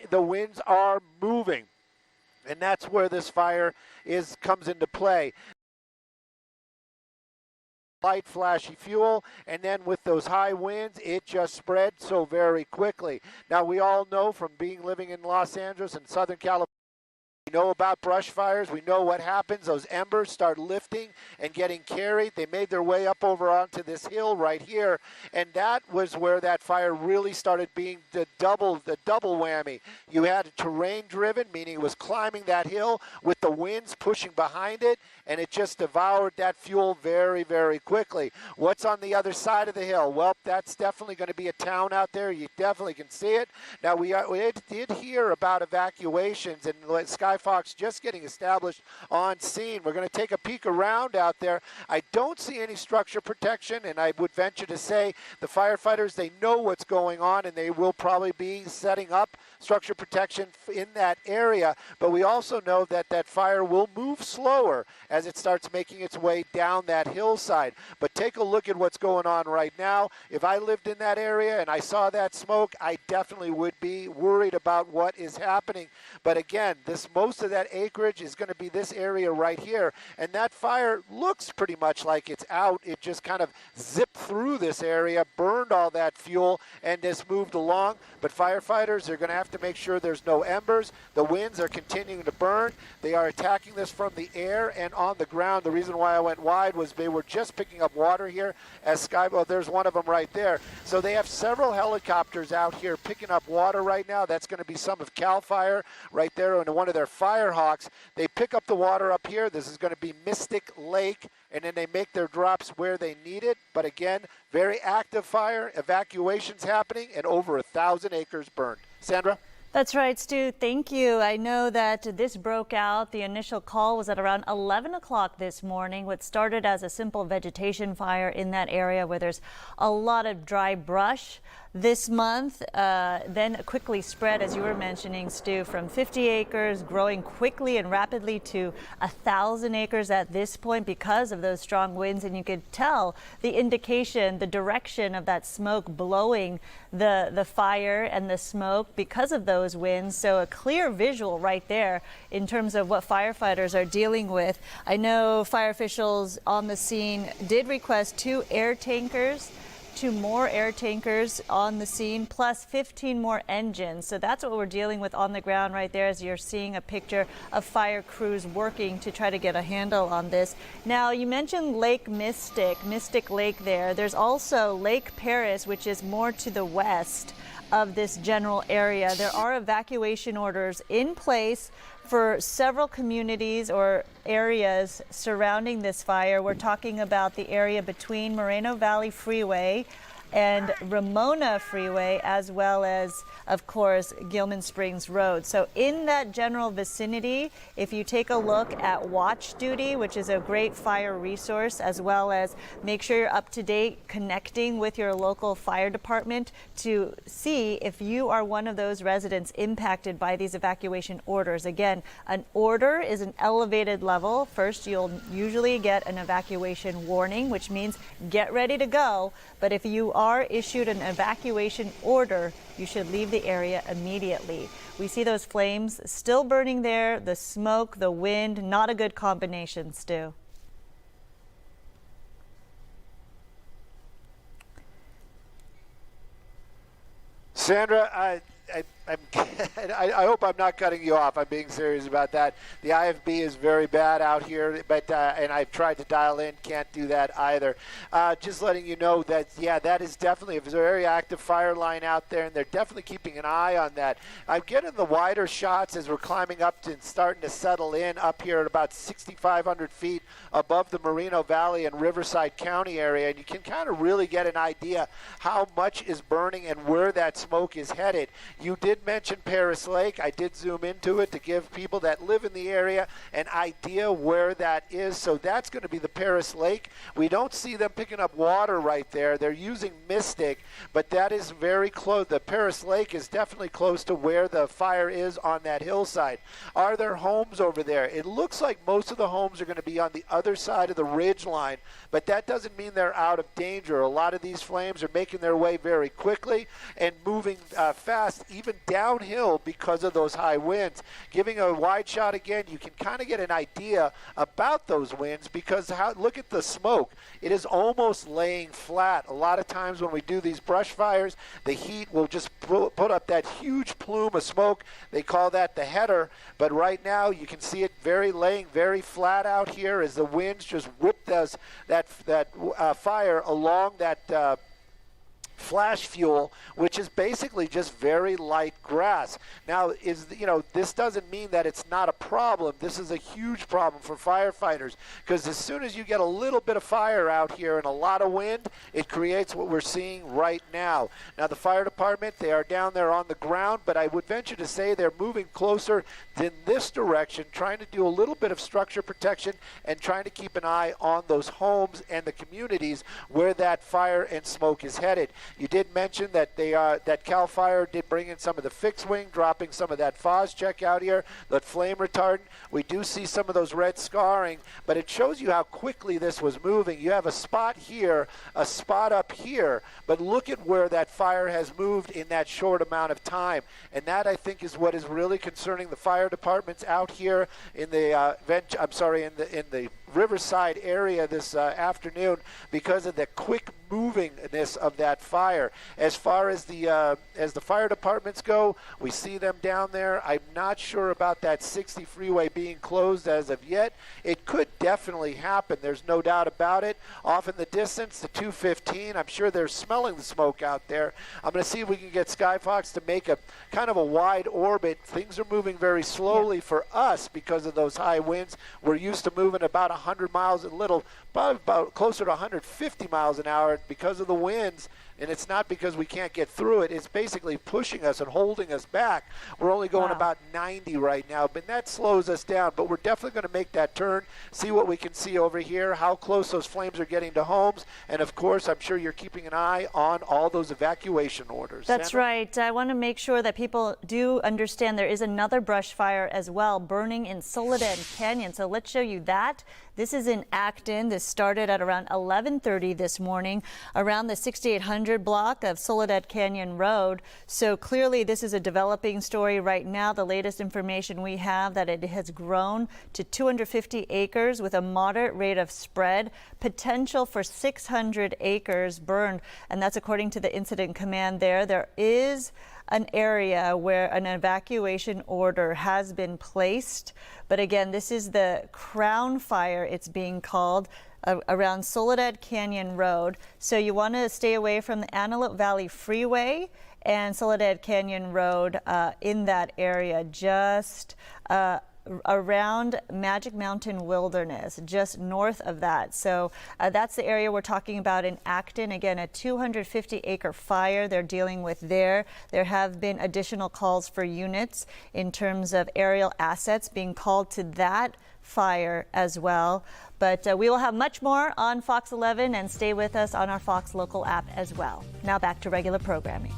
the winds are moving. And that's where this fire comes into play. Light, flashy fuel, and then with those high winds, it just spread so very quickly. Now, we all know from living in Los Angeles and Southern California, we know about brush fires. We know what happens. Those embers start lifting and getting carried. They made their way up over onto this hill right here, and that was where that fire really started being the double whammy. You had terrain driven, meaning it was climbing that hill with the winds pushing behind it, and it just devoured that fuel very, very quickly. What's on the other side of the hill? Well, that's definitely going to be a town out there. You definitely can see it. Now, we did hear about evacuations and Skyfox just getting established on scene. We're going to take a peek around out there. I don't see any structure protection, and I would venture to say the firefighters, they know what's going on, and they will probably be setting up structure protection in that area. But we also know that that fire will move slower as it starts making its way down that hillside. But take a look at what's going on right now. If I lived in that area and I saw that smoke, I definitely would be worried about what is happening. But again, most of that acreage is going to be this area right here. And that fire looks pretty much like it's out. It just kind of zipped through this area, burned all that fuel, and just moved along. But firefighters are going to have to make sure there's no embers. The winds are continuing to burn. They are attacking this from the air and on the ground. The reason why I went wide was they were just picking up water here as there's one of them right there. So they have several helicopters out here picking up water right now. That's going to be some of CAL FIRE right there on one of their Firehawks. They pick up the water up here. This is going to be Mystic Lake, and then they make their drops where they need it. But again, very active fire, evacuations happening, and over 1,000 acres burned. Sandra? That's right, Stu. Thank you. I know that this broke out. The initial call was at around 11 o'clock this morning. What started as a simple vegetation fire in that area where there's a lot of dry brush this month, then quickly spread, as you were mentioning, Stu, from 50 acres, growing quickly and rapidly to 1,000 acres at this point because of those strong winds. And you could tell the indication, the direction of that smoke blowing the fire and the smoke because of those winds. So a clear visual right there in terms of what firefighters are dealing with. I know fire officials on the scene did request two more air tankers on the scene, plus 15 more engines. So that's what we're dealing with on the ground right there, as you're seeing a picture of fire crews working to try to get a handle on this. Now, you mentioned Lake Mystic Lake there. There's also Lake Paris, which is more to the west of this general area. There are evacuation orders in place for several communities or areas surrounding this fire. We're talking about the area between Moreno Valley Freeway and Ramona Freeway, as well as, of course, Gilman Springs Road. So in that general vicinity, if you take a look at Watch Duty, which is a great fire resource, as well as make sure you're up to date connecting with your local fire department to see if you are one of those residents impacted by these evacuation orders. Again, an order is an elevated level. First, you'll usually get an evacuation warning, which means get ready to go. But if you are issued an evacuation order, you should leave the area immediately. We see those flames still burning there, the smoke, the wind, not a good combination, Stu. Sandra, I hope I'm not cutting you off. I'm being serious about that. The IFB is very bad out here, but and I've tried to dial in, can't do that either. Just letting you know that, yeah, that is definitely a very active fire line out there, and they're definitely keeping an eye on that. I'm getting the wider shots as we're climbing up and starting to settle in up here at about 6,500 feet above the Moreno Valley and Riverside County area, and you can kind of really get an idea how much is burning and where that smoke is headed. You did mention Paris Lake. I did zoom into it to give people that live in the area an idea where that is. So that's going to be the Paris Lake. We don't see them picking up water right there. They're using Mystic, but that is very close. The Paris Lake is definitely close to where the fire is on that hillside. Are there homes over there? It looks like most of the homes are going to be on the other side of the ridge line, but that doesn't mean they're out of danger. A lot of these flames are making their way very quickly and moving fast, even downhill because of those high winds. Giving a wide shot again, you can kind of get an idea about those winds because look at the smoke. It is almost laying flat. A lot of times when we do these brush fires, the heat will just put up that huge plume of smoke. They call that the header, but right now you can see it laying very flat out here as the winds just whip that fire along that flash fuel, which is basically just very light grass. Now, this doesn't mean that it's not a problem. This is a huge problem for firefighters because as soon as you get a little bit of fire out here and a lot of wind, it creates what we're seeing right now. Now, the fire department, they are down there on the ground, but I would venture to say they're moving closer in this direction, trying to do a little bit of structure protection and trying to keep an eye on those homes and the communities where that fire and smoke is headed. You did mention that that CAL FIRE did bring in some of the fixed wing, dropping some of that check out here, that flame retardant. We do see some of those red scarring, but it shows you how quickly this was moving. You have a spot here, a spot up here, but look at where that fire has moved in that short amount of time. And that, I think, is what is really concerning the fire departments out here in the in the Riverside area this afternoon because of the quick movingness of that fire. As far as the fire departments go, we see them down there. I'm not sure about that 60 freeway being closed as of yet. It could definitely happen. There's no doubt about it. Off in the distance, the 215, I'm sure they're smelling the smoke out there. I'm going to see if we can get Skyfox to make a kind of a wide orbit. Things are moving very slowly for us because of those high winds. We're used to moving about 100 miles a little, about closer to 150 miles an hour because of the winds. And it's not because we can't get through it. It's basically pushing us and holding us back. We're only going about 90 right now, but that slows us down. But we're definitely going to make that turn, see what we can see over here, how close those flames are getting to homes. And, of course, I'm sure you're keeping an eye on all those evacuation orders. That's Sandra? right. I want to make sure that people do understand there is another brush fire as well burning in Soledad Canyon. So let's show you that. This is in Acton. This started at around 11:30 this morning around the 6800 block of Soledad Canyon Road. So clearly this is a developing story right now. The latest information we have that it has grown to 250 acres with a moderate rate of spread, potential for 600 acres burned. And that's according to the incident command there. There is an area where an evacuation order has been placed. But again, this is the Crown Fire, it's being called, around Soledad Canyon Road. So you want to stay away from the Antelope Valley Freeway and Soledad Canyon Road in that area, just around Magic Mountain Wilderness, just north of that. So that's the area we're talking about in Acton. Again, a 250-acre fire they're dealing with there. There have been additional calls for units in terms of aerial assets being called to that fire as well. But we will have much more on Fox 11, and stay with us on our Fox Local app as well. Now back to regular programming.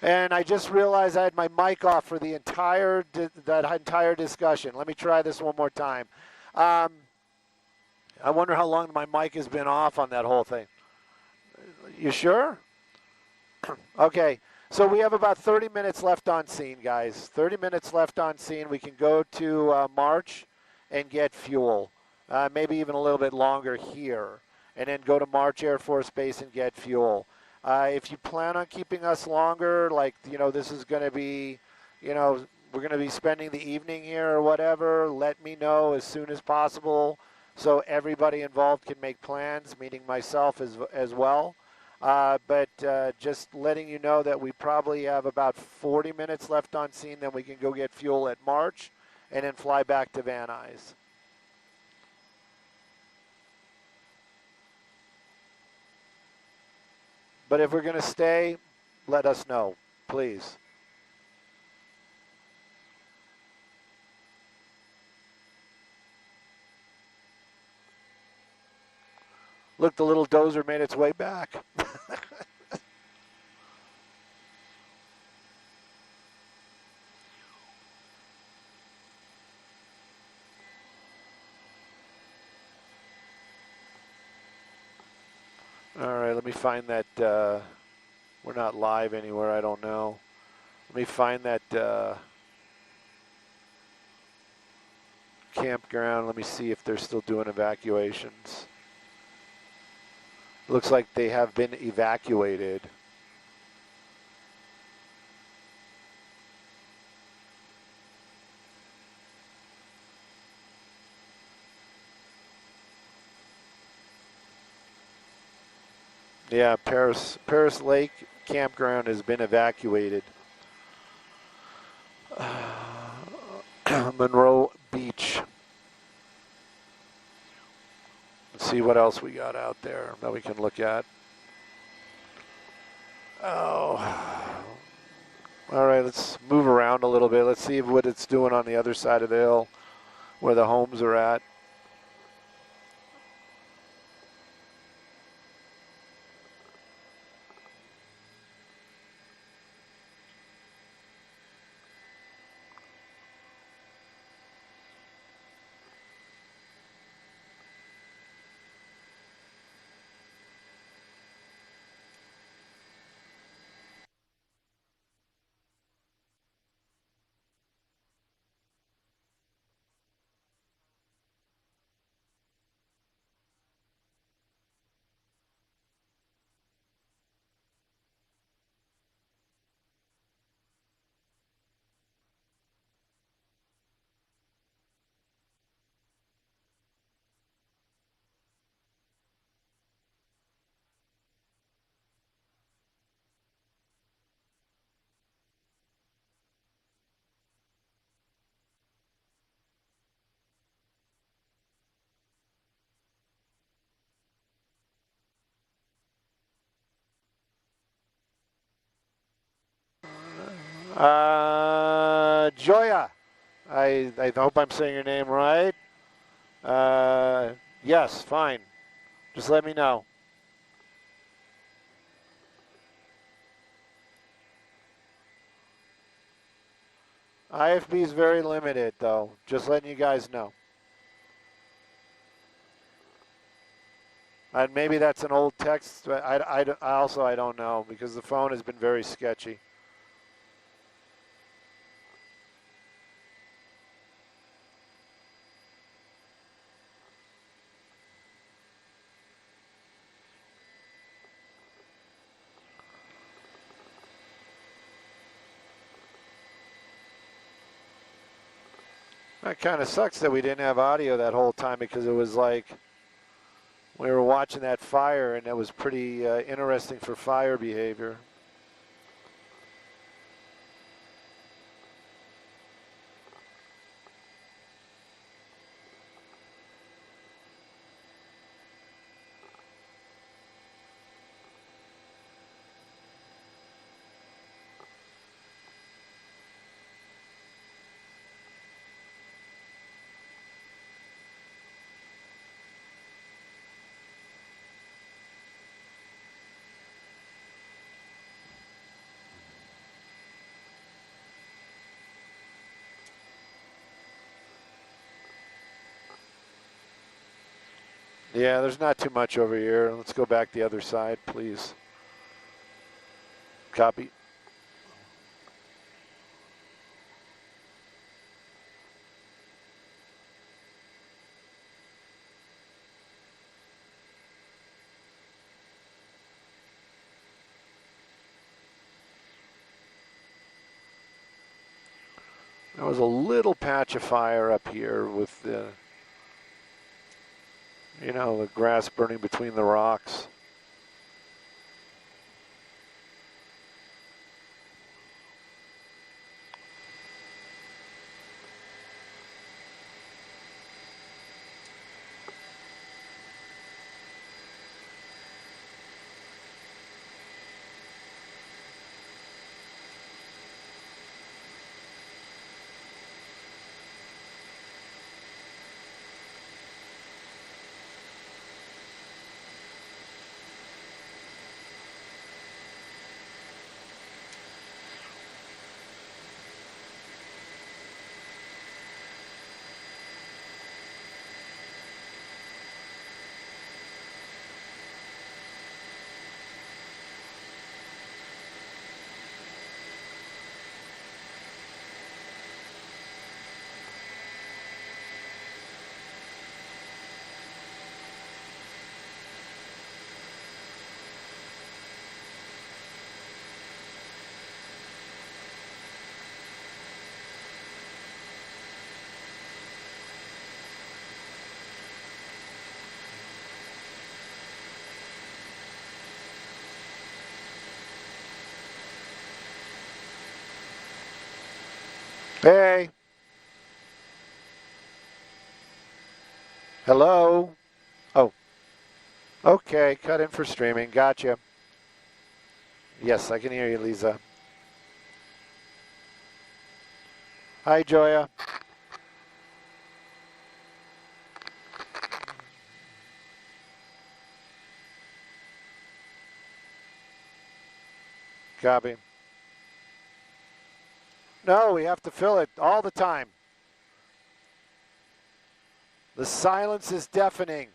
And I just realized I had my mic off for the that entire discussion. Let me try this one more time. I wonder how long my mic has been off on that whole thing. You sure? Okay. So we have about 30 minutes left on scene, guys. 30 minutes left on scene. We can go to March and get fuel. Maybe even a little bit longer here. And then go to March Air Force Base and get fuel. If you plan on keeping us longer, like, this is going to be, we're going to be spending the evening here or whatever, let me know as soon as possible so everybody involved can make plans, meaning myself as well. But just letting you know that we probably have about 40 minutes left on scene, then we can go get fuel at March and then fly back to Van Nuys. But if we're going to stay, let us know, please. Look, the little dozer made its way back. All right, let me find that. We're not live anywhere, I don't know. Let me find that campground. Let me see if they're still doing evacuations. Looks like they have been evacuated. Yeah, Paris Lake campground has been evacuated. Monroe Beach. Let's see what else we got out there that we can look at. Oh. All right, let's move around a little bit. Let's see what it's doing on the other side of the hill where the homes are at. Joya, I hope I'm saying your name right. Yes, fine. Just let me know. IFB is very limited, though. Just letting you guys know. And maybe that's an old text, but I don't know because the phone has been very sketchy. That kind of sucks that we didn't have audio that whole time because it was like we were watching that fire and it was pretty interesting for fire behavior. Yeah, there's not too much over here. Let's go back the other side, please. Copy. There was a little patch of fire up here with the, you know, the grass burning between the rocks. Hey. Hello. Oh. Okay, cut in for streaming. Gotcha. Yes, I can hear you, Lisa. Hi, Joya. Copy. No, we have to fill it all the time. The silence is deafening.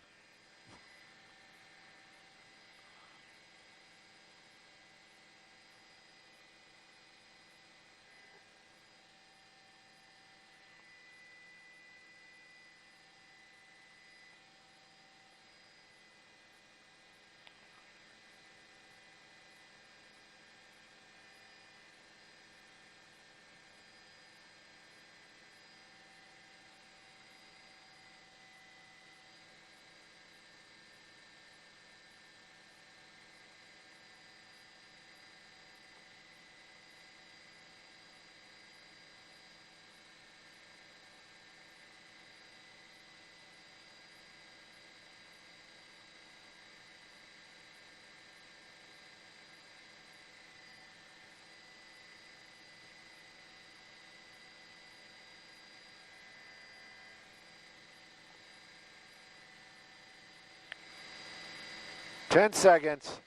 Ten seconds.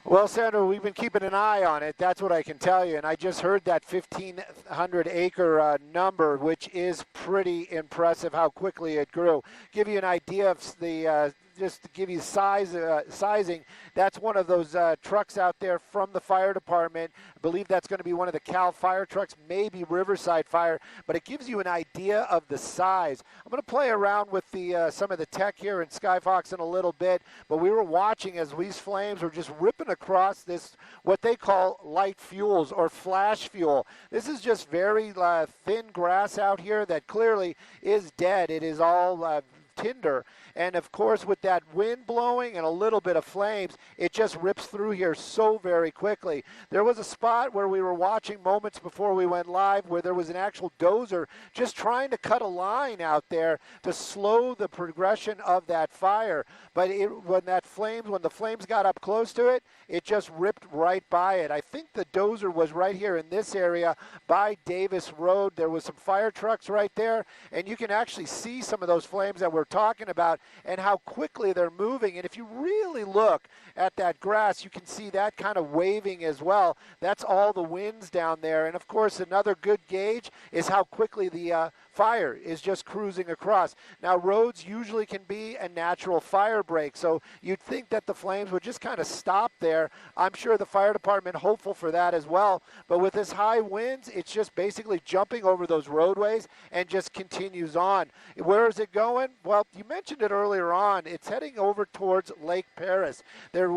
Well, Sandra, we've been keeping an eye on it. That's what I can tell you. And I just heard that 1,500 acre number, which is pretty impressive how quickly it grew. Give you an idea of the, just to give you sizing, that's one of those trucks out there from the fire department. I believe that's going to be one of the Cal Fire trucks, maybe Riverside Fire, but it gives you an idea of the size. I'm going to play around with the some of the tech here in Skyfox in a little bit, but we were watching as these flames were just ripping across this, what they call light fuels or flash fuel. This is just very thin grass out here that clearly is dead. It is all tinder. And of course, with that wind blowing and a little bit of flames, it just rips through here so very quickly. There was a spot where we were watching moments before we went live where there was an actual dozer just trying to cut a line out there to slow the progression of that fire. But when the flames got up close to it, it just ripped right by it. I think the dozer was right here in this area by Davis Road. There was some fire trucks right there, and you can actually see some of those flames that we're talking about and how quickly they're moving. And if you really look at that grass, you can see that kind of waving as well. That's all the winds down there. And of course, another good gauge is how quickly the fire is just cruising across. Now, roads usually can be a natural fire break, so you'd think that the flames would just kind of stop there. I'm sure the fire department hopeful for that as well, but with this high winds, it's just basically jumping over those roadways and just continues on. Where is it going? Well, you mentioned it earlier on. It's heading over towards Lake Paris. There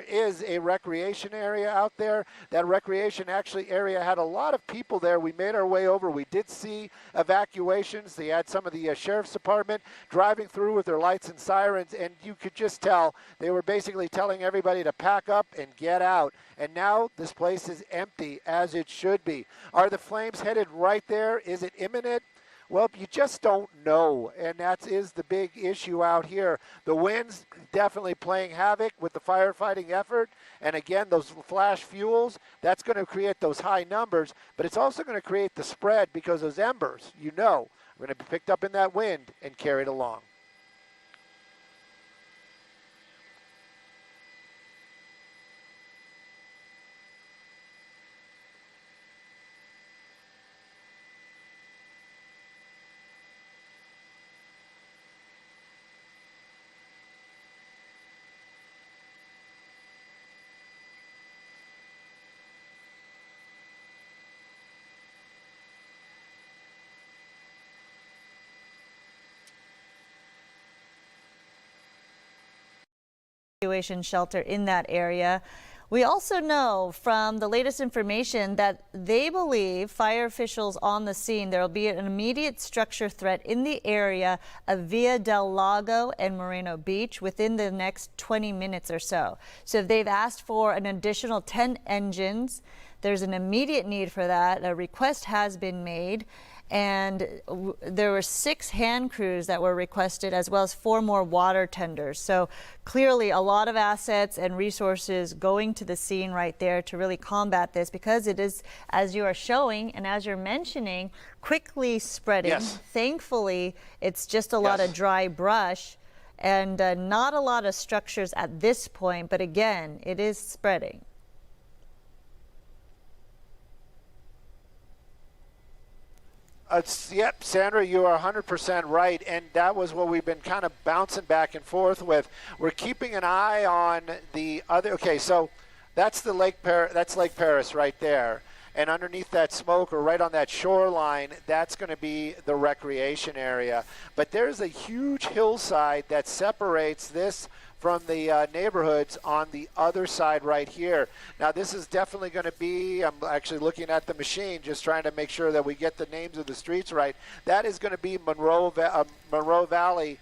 is a recreation area out there. That recreation area had a lot of people there. We made our way over. We did see evacuations. They had some of the sheriff's department driving through with their lights and sirens, and you could just tell they were basically telling everybody to pack up and get out. And now this place is empty, as it should be. Are the flames headed right there? Is it imminent? Well, you just don't know, and that is the big issue out here. The winds definitely playing havoc with the firefighting effort, and again, those flash fuels, that's going to create those high numbers, but it's also going to create the spread because those embers, are going to be picked up in that wind and carried along. Evacuation shelter in that area. We also know from the latest information that they believe, fire officials on the scene, there will be an immediate structure threat in the area of Villa del Lago and Moreno Beach within the next 20 minutes or so. So they've asked for an additional 10 engines. There's an immediate need for that. A request has been made. And there were 6 hand crews that were requested, as well as 4 more water tenders. So clearly a lot of assets and resources going to the scene right there to really combat this, because it is, as you are showing and as you're mentioning, quickly spreading. Yes. Thankfully, it's just a lot of dry brush and not a lot of structures at this point. But again, it is spreading. Yep, Sandra, you are 100% right, and that was what we've been kind of bouncing back and forth with. We're keeping an eye on the other. Okay, so that's Lake Paris right there, and underneath that smoke, or right on that shoreline, that's going to be the recreation area. But there's a huge hillside that separates this from the neighborhoods on the other side right here. Now, this is definitely going to be, I'm actually looking at the machine, just trying to make sure that we get the names of the streets right. That is going to be Monroe Valley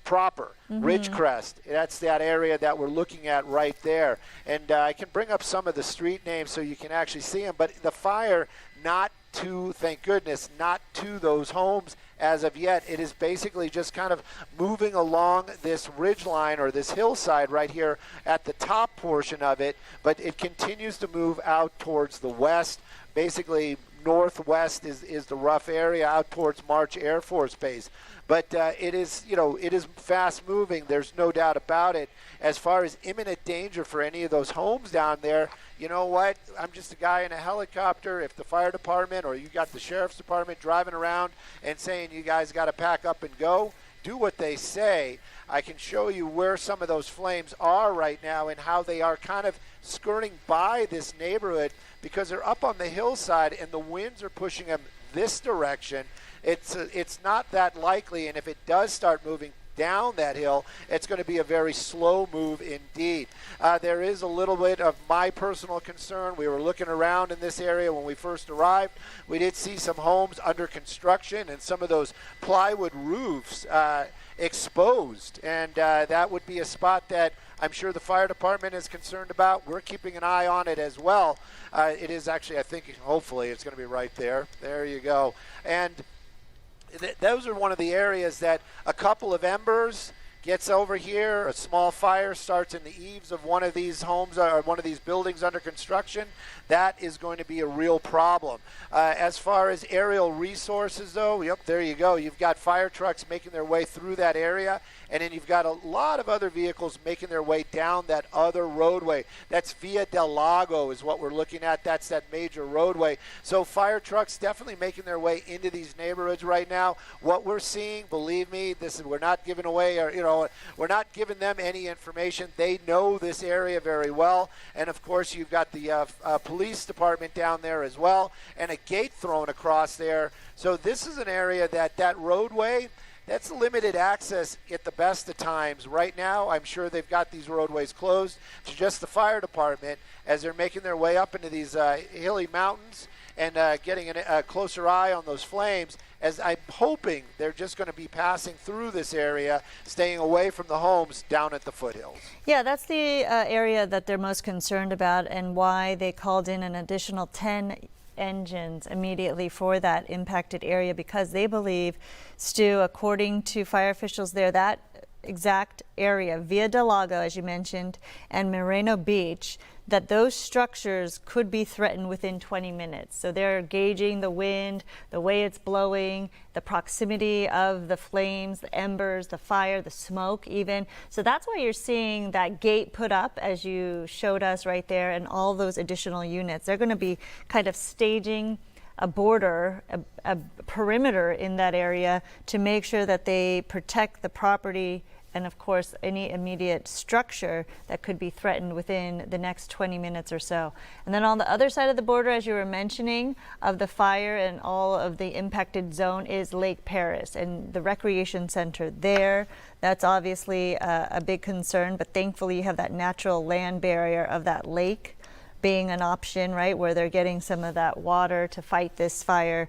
proper, Ridgecrest. That's that area that we're looking at right there. And I can bring up some of the street names so you can actually see them. But the fire, thank goodness, not to those homes as of yet. It is basically just kind of moving along this ridge line or this hillside right here at the top portion of it, but it continues to move out towards the west. Basically, northwest is the rough area out towards March Air Force Base. But it is fast moving. There's no doubt about it. As far as imminent danger for any of those homes down there, you know what? I'm just a guy in a helicopter. If the fire department or you got the sheriff's department driving around and saying you guys got to pack up and go, do what they say. I can show you where some of those flames are right now and how they are kind of skirting by this neighborhood, because they're up on the hillside and the winds are pushing them this direction. It's not that likely, and if it does start moving down that hill, it's going to be a very slow move indeed. There is a little bit of my personal concern. We were looking around in this area when we first arrived. We did see some homes under construction and some of those plywood roofs exposed, and that would be a spot that I'm sure the fire department is concerned about. We're keeping an eye on it as well. It is actually, I think, hopefully it's going to be right there. There you go. And those are one of the areas that a couple of embers gets over here, a small fire starts in the eaves of one of these homes or one of these buildings under construction. That is going to be a real problem. As far as aerial resources, though, yep, there you go. You've got fire trucks making their way through that area, and then you've got a lot of other vehicles making their way down that other roadway. That's Via del Lago is what we're looking at. That's that major roadway. So fire trucks definitely making their way into these neighborhoods right now. What we're seeing, believe me, we're not giving away, or we're not giving them any information. They know this area very well, and of course you've got the police department down there as well, and a gate thrown across there. So this is an area that roadway, that's limited access at the best of times. Right now, I'm sure they've got these roadways closed to just the fire department as they're making their way up into these hilly mountains and getting a closer eye on those flames, as I'm hoping they're just going to be passing through this area, staying away from the homes down at the foothills. Yeah, that's the area that they're most concerned about, and why they called in an additional 10 engines immediately for that impacted area, because they believe, Stu, according to fire officials there, that exact area, Via del Lago, as you mentioned, and Moreno Beach, that those structures could be threatened within 20 minutes. So they're gauging the wind, the way it's blowing, the proximity of the flames, the embers, the fire, the smoke even. So that's why you're seeing that gate put up, as you showed us right there, and all those additional units. They're going to be kind of staging a border, a perimeter in that area to make sure that they protect the property and, of course, any immediate structure that could be threatened within the next 20 minutes or so. And then on the other side of the border, as you were mentioning, of the fire and all of the impacted zone is Lake Paris and the recreation center there. That's obviously a big concern, but thankfully you have that natural land barrier of that lake being an option, right, where they're getting some of that water to fight this fire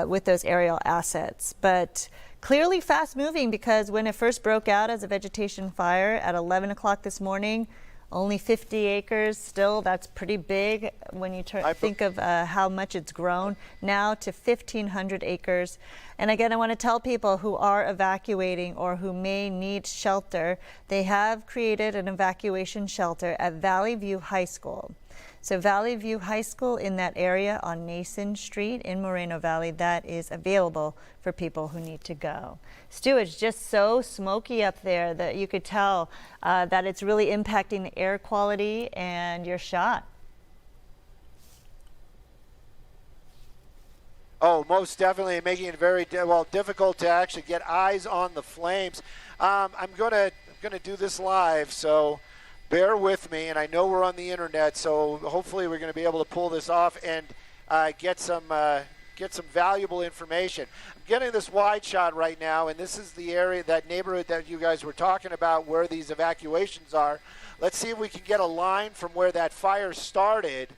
with those aerial assets. But clearly fast moving, because when it first broke out as a vegetation fire at 11 o'clock this morning, only 50 acres. Still, that's pretty big when you think of how much it's grown now to 1,500 acres. And again, I want to tell people who are evacuating or who may need shelter, they have created an evacuation shelter at Valley View High School. So Valley View High School in that area on Nason Street in Moreno Valley, that is available for people who need to go. Stu, it's just so smoky up there that you could tell that it's really impacting the air quality, and you're shot. Oh, most definitely, making it very difficult to actually get eyes on the flames. I'm gonna do this live, so bear with me, and I know we're on the internet, so hopefully we're going to be able to pull this off and get some valuable information. I'm getting this wide shot right now, and this is the area, that neighborhood that you guys were talking about where these evacuations are. Let's see if we can get a line from where that fire started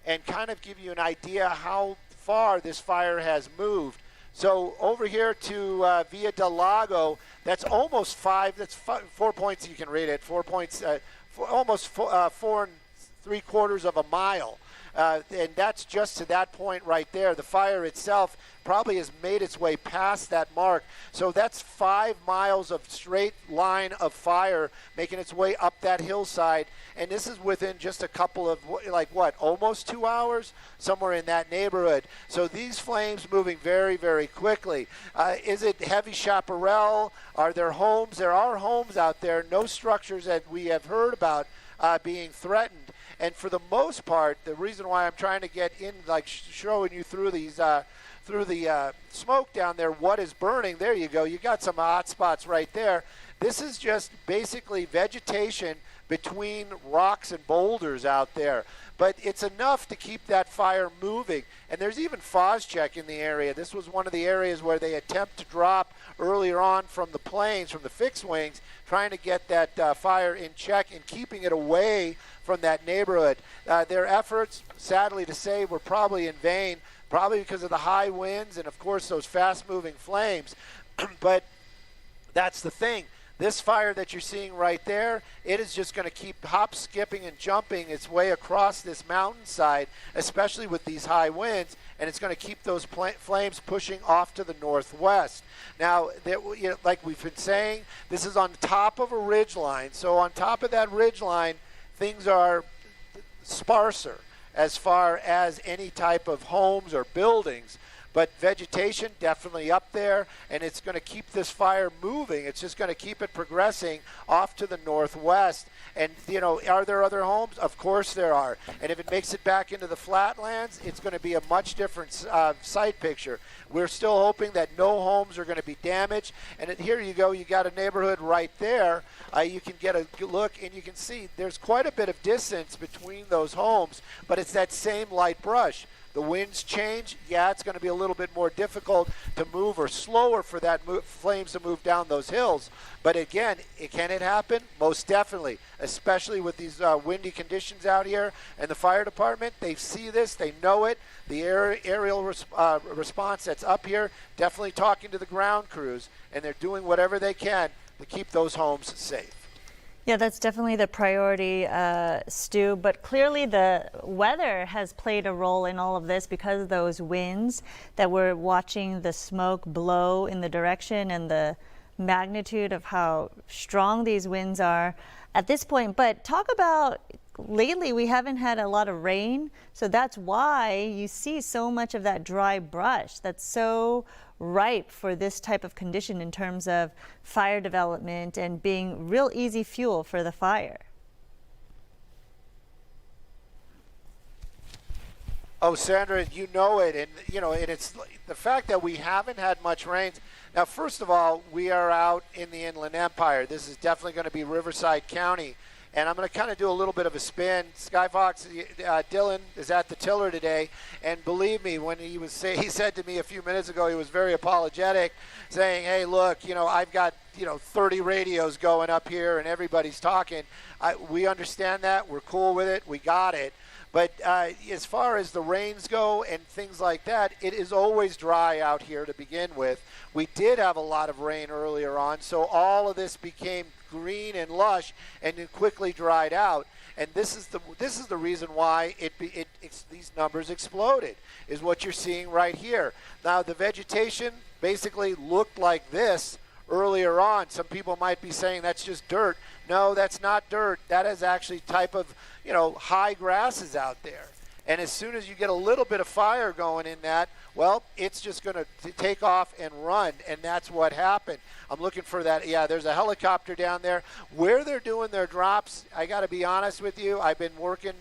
and kind of give you an idea how far this fire has moved. So over here to Via del Lago, that's almost 4 points, you can read it, 4 points, almost 4 3/4 of a mile. And that's just to that point right there. The fire itself probably has made its way past that mark. So that's 5 miles of straight line of fire making its way up that hillside. And this is within just a couple of, almost 2 hours? Somewhere in that neighborhood. So these flames moving very, very quickly. Is it heavy chaparral? Are there homes? There are homes out there. No structures that we have heard about being threatened. And for the most part, the reason why I'm trying to get in, showing you through these, through the smoke down there, what is burning, there you go. You got some hot spots right there. This is just basically vegetation between rocks and boulders out there. But it's enough to keep that fire moving. And there's even Phos-Chek in the area. This was one of the areas where they attempt to drop earlier on from the planes, from the fixed wings, trying to get that fire in check and keeping it away from that neighborhood. Their efforts, sadly to say, were probably in vain, probably because of the high winds and, of course, those fast-moving flames. But that's the thing. This fire that you're seeing right there, it is just going to keep hop, skipping, and jumping its way across this mountainside, especially with these high winds, and it's going to keep those flames pushing off to the northwest. Now, like we've been saying, this is on top of a ridge line. So on top of that ridge line, things are sparser as far as any type of homes or buildings. But vegetation definitely up there, and it's going to keep this fire moving. It's just going to keep it progressing off to the northwest. And, are there other homes? Of course there are. And if it makes it back into the flatlands, it's going to be a much different sight picture. We're still hoping that no homes are going to be damaged. And here you go. You got a neighborhood right there. You can get a look, and you can see there's quite a bit of distance between those homes, but it's that same light brush. The winds change, yeah, it's going to be a little bit more difficult to move, or slower for that flames to move down those hills. But again, can it happen? Most definitely, especially with these windy conditions out here. And the fire department, they see this, they know it. The aerial response that's up here, definitely talking to the ground crews, and they're doing whatever they can to keep those homes safe. Yeah, that's definitely the priority, Stu, but clearly the weather has played a role in all of this because of those winds that we're watching the smoke blow in the direction and the magnitude of how strong these winds are at this point. But talk about, lately we haven't had a lot of rain, so that's why you see so much of that dry brush that's so ripe for this type of condition in terms of fire development and being real easy fuel for the fire. Oh, Sandra, you know it, and and it's the fact that we haven't had much rain. Now, first of all, we are out in the Inland Empire. This is definitely going to be Riverside County. And I'm going to kind of do a little bit of a spin. Skyfox Dylan is at the tiller today, and believe me, when he said to me a few minutes ago, he was very apologetic, saying, "Hey, look, I've got 30 radios going up here, and everybody's talking." We understand that. We're cool with it. We got it. But as far as the rains go and things like that, it is always dry out here to begin with. We did have a lot of rain earlier on, so all of this became green and lush and then quickly dried out. And this is the reason why these numbers exploded, is what you're seeing right here. Now, the vegetation basically looked like this earlier on. Some people might be saying that's just dirt. No, that's not dirt. That is actually type of high grasses out there. And as soon as you get a little bit of fire going in that, well, it's just going to take off and run, and that's what happened. I'm looking for that. Yeah, there's a helicopter down there. Where they're doing their drops, I got to be honest with you, I've been working,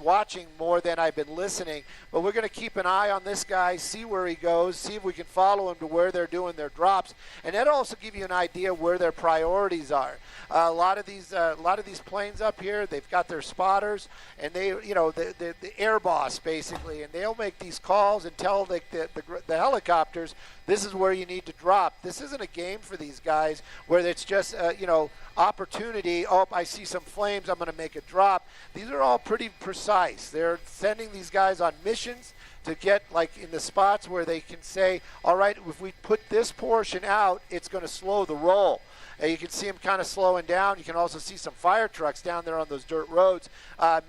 watching more than I've been listening. But we're going to keep an eye on this guy, see where he goes, see if we can follow him to where they're doing their drops, and that'll also give you an idea where their priorities are. A lot of these planes up here, they've got their spotters, and they, the air boss basically, and they'll make these calls and tell the helicopters, this is where you need to drop. This isn't a game for these guys where it's just opportunity. Oh, I see some flames, I'm going to make a drop. These are all pretty precise. They're sending these guys on missions to get in the spots where they can say, all right, if we put this portion out, it's going to slow the roll. You can see them kind of slowing down. You can also see some fire trucks down there on those dirt roads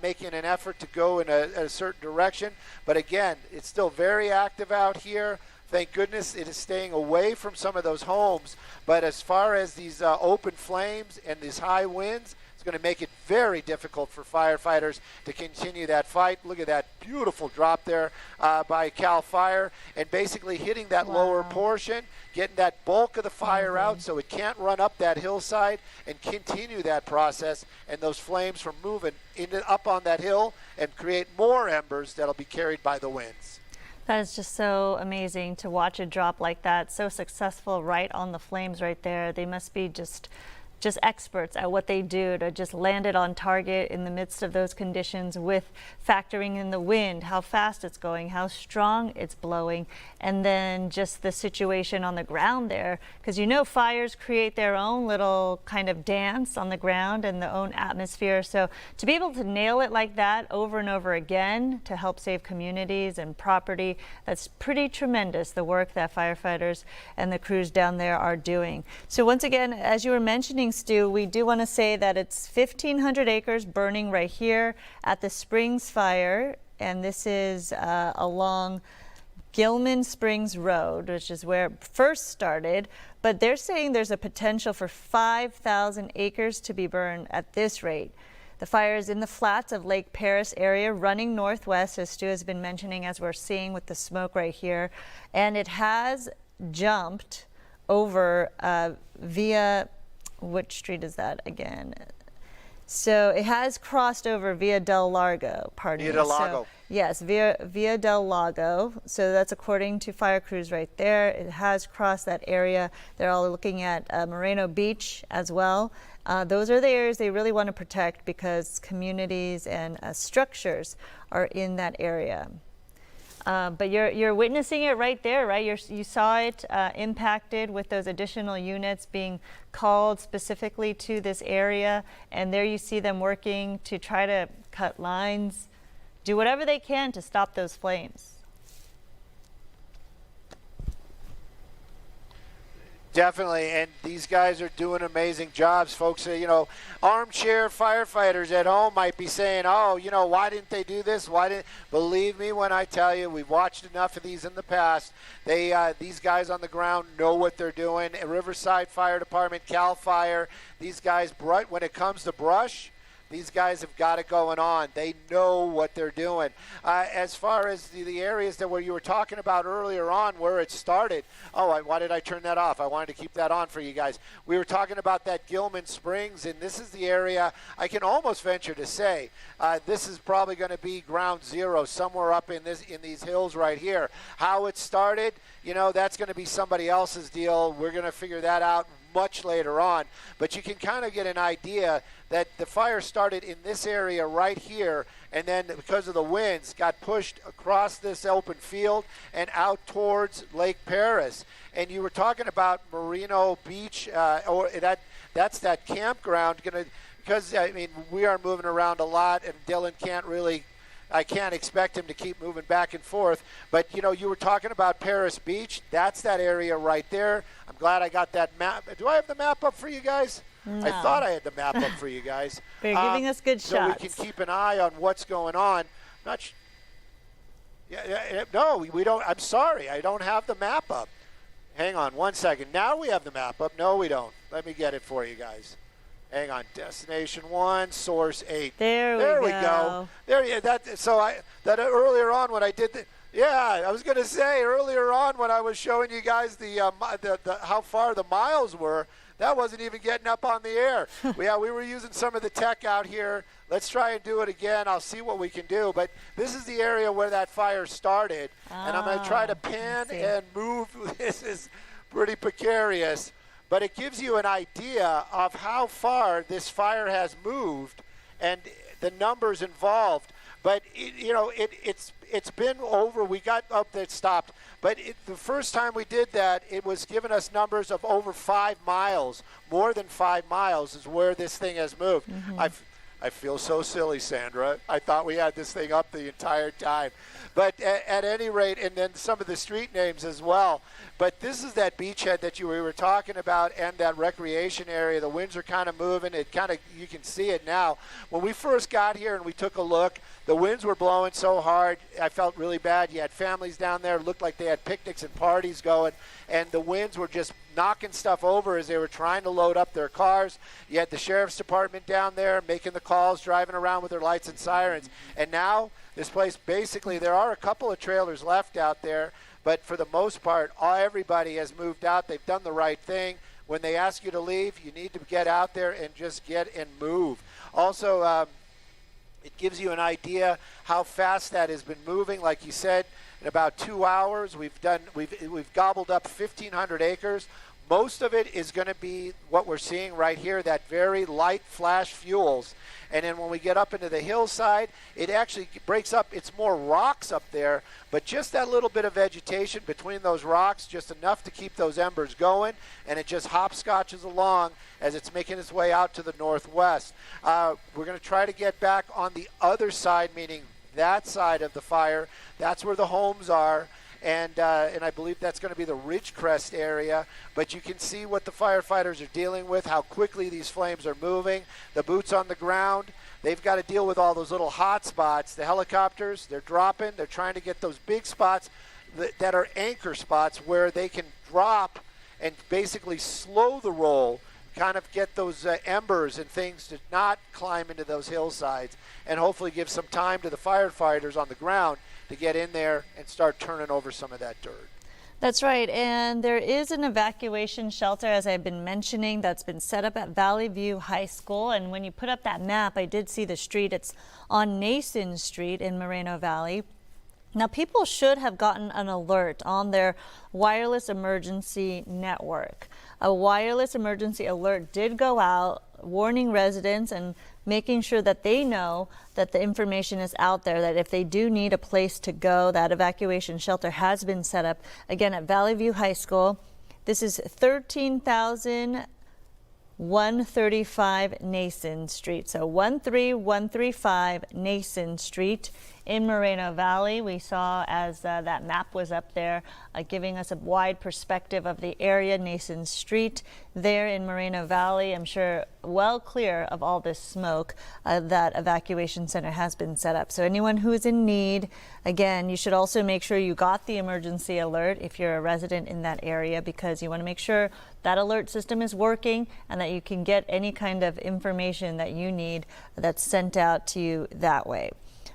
making an effort to go in a certain direction. But again, it's still very active out here. Thank goodness it is staying away from some of those homes. But as far as these open flames and these high winds, it's going to make it very difficult for firefighters to continue that fight. Look at that beautiful drop there by Cal Fire, and basically hitting that lower portion, getting that bulk of the fire out so it can't run up that hillside and continue that process, and those flames from moving up on that hill and create more embers that'll be carried by the winds. That is just so amazing to watch it drop like that, so successful right on the flames right there. They must be just experts at what they do to just land it on target in the midst of those conditions, with factoring in the wind, how fast it's going, how strong it's blowing, and then just the situation on the ground there. Because you know, fires create their own little kind of dance on the ground and their own atmosphere. So to be able to nail it like that over and over again to help save communities and property, that's pretty tremendous, the work that firefighters and the crews down there are doing. So once again, as you were mentioning, Stu, we do want to say that it's 1,500 acres burning right here at the Springs Fire, and this is along Gilman Springs Road, which is where it first started. But they're saying there's a potential for 5,000 acres to be burned at this rate. The fire is in the flats of Lake Paris area, running northwest, as Stu has been mentioning, as we're seeing with the smoke right here, and it has jumped over via, which street is that again? So it has crossed over Via del Lago, pardon me. Via del Lago. So, yes, Via del Lago. So that's according to fire crews right there. It has crossed that area. They're all looking at Moreno Beach as well. Those are the areas they really want to protect because communities and structures are in that area. But you're witnessing it right there, right? You saw it impacted with those additional units being called specifically to this area, and there you see them working to try to cut lines, do whatever they can to stop those flames. Definitely, and these guys are doing amazing jobs. Folks, you know, armchair firefighters at home might be saying, oh, you know, why didn't they do this? Why didn't? Believe me when I tell you, we've watched enough of these in the past. These guys on the ground know what they're doing. Riverside Fire Department, CAL FIRE, these guys, when it comes to brush, these guys have got it going on. They know what they're doing. As far as the areas that you were talking about earlier on where it started, why did I turn that off? I wanted to keep that on for you guys. We were talking about that Gilman Springs, and this is the area, I can almost venture to say, this is probably going to be ground zero somewhere up in these hills right here. How it started, you know, that's going to be somebody else's deal. We're going to figure that out much later on, but you can kind of get an idea that the fire started in this area right here, and then because of the winds got pushed across this open field and out towards Lake Paris. And you were talking about Moreno Beach, that's that campground, because I mean, we are moving around a lot, and Dylan I can't expect him to keep moving back and forth. But, you know, you were talking about Paris Beach. That's that area right there. I'm glad I got that map. Do I have the map up for you guys? No. I thought I had the map up for you guys. But you're giving us good shots. So we can keep an eye on what's going on. No, we don't. I'm sorry. I don't have the map up. Hang on one second. Now we have the map up. No, we don't. Let me get it for you guys. Hang on, destination 1, source 8. There we go. That earlier on when I did I was going to say earlier on when I was showing you guys the how far the miles were, that wasn't even getting up on the air. We were using some of the tech out here. Let's try and do it again. I'll see what we can do. But this is the area where that fire started, and I'm going to try to pan and move. This is pretty precarious. But it gives you an idea of how far this fire has moved and the numbers involved. But, it's been over. We got up there, it stopped. But the first time we did that, it was giving us numbers of over 5 miles. More than 5 miles is where this thing has moved. Mm-hmm. I feel so silly, Sandra. I thought we had this thing up the entire time. But at any rate, and then some of the street names as well. But this is that beachhead that we were talking about, and that recreation area. The winds are kind of moving. You can see it now. When we first got here and we took a look, the winds were blowing so hard, I felt really bad. You had families down there. It looked like they had picnics and parties going, and the winds were just knocking stuff over as they were trying to load up their cars. You had the sheriff's department down there making the calls, driving around with their lights and sirens. And now this place, basically, there are a couple of trailers left out there, but for the most part, everybody has moved out. They've done the right thing. When they ask you to leave, you need to get out there and just get and move. Also, it gives you an idea how fast that has been moving. Like you said, In about 2 hours, we've gobbled up 1,500 acres. Most of it is going to be what we're seeing right here, that very light flash fuels. And then when we get up into the hillside, it actually breaks up. It's more rocks up there, but just that little bit of vegetation between those rocks, just enough to keep those embers going, and it just hopscotches along as it's making its way out to the northwest. We're going to try to get back on the other side, meaning that side of the fire. That's where the homes are. And I believe that's going to be the Ridgecrest area. But you can see what the firefighters are dealing with, how quickly these flames are moving. The boots on the ground, they've got to deal with all those little hot spots. The helicopters, they're dropping. They're trying to get those big spots that are anchor spots where they can drop and basically slow the roll, kind of get those embers and things to not climb into those hillsides, and hopefully give some time to the firefighters on the ground to get in there and start turning over some of that dirt. That's right, and there is an evacuation shelter, as I've been mentioning, that's been set up at Valley View High School. And when you put up that map, I did see the street. It's on Nason Street in Moreno Valley. Now, people should have gotten an alert on their wireless emergency network. A wireless emergency alert did go out, warning residents and making sure that they know that the information is out there, that if they do need a place to go, that evacuation shelter has been set up, again, at Valley View High School. This is 13,135 Nason Street. So 13135 Nason Street in Moreno Valley. We saw as that map was up there, giving us a wide perspective of the area. Nason Street there in Moreno Valley, I'm sure well clear of all this smoke. That evacuation center has been set up. So anyone who is in need, again, you should also make sure you got the emergency alert if you're a resident in that area, because you want to make sure that alert system is working and that you can get any kind of information that you need that's sent out to you that way.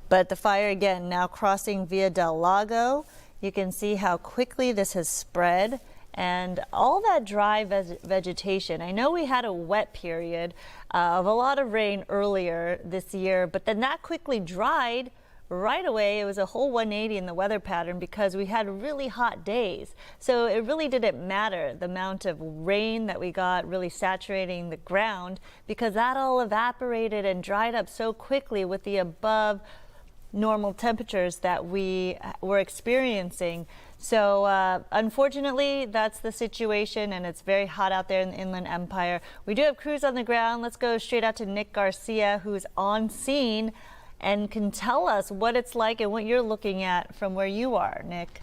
But the fire, again, now crossing Via del Lago. You can see how quickly this has spread and all that dry vegetation. I know we had a wet period of a lot of rain earlier this year, but then that quickly dried right away. It was a whole 180 in the weather pattern because we had really hot days. So it really didn't matter the amount of rain that we got really saturating the ground, because that all evaporated and dried up so quickly with the above normal temperatures that we were experiencing. So unfortunately, that's the situation, and it's very hot out there in the Inland Empire. We do have crews on the ground. Let's go straight out to Nick Garcia, who's on scene and can tell us what it's like and what you're looking at from where you are, Nick.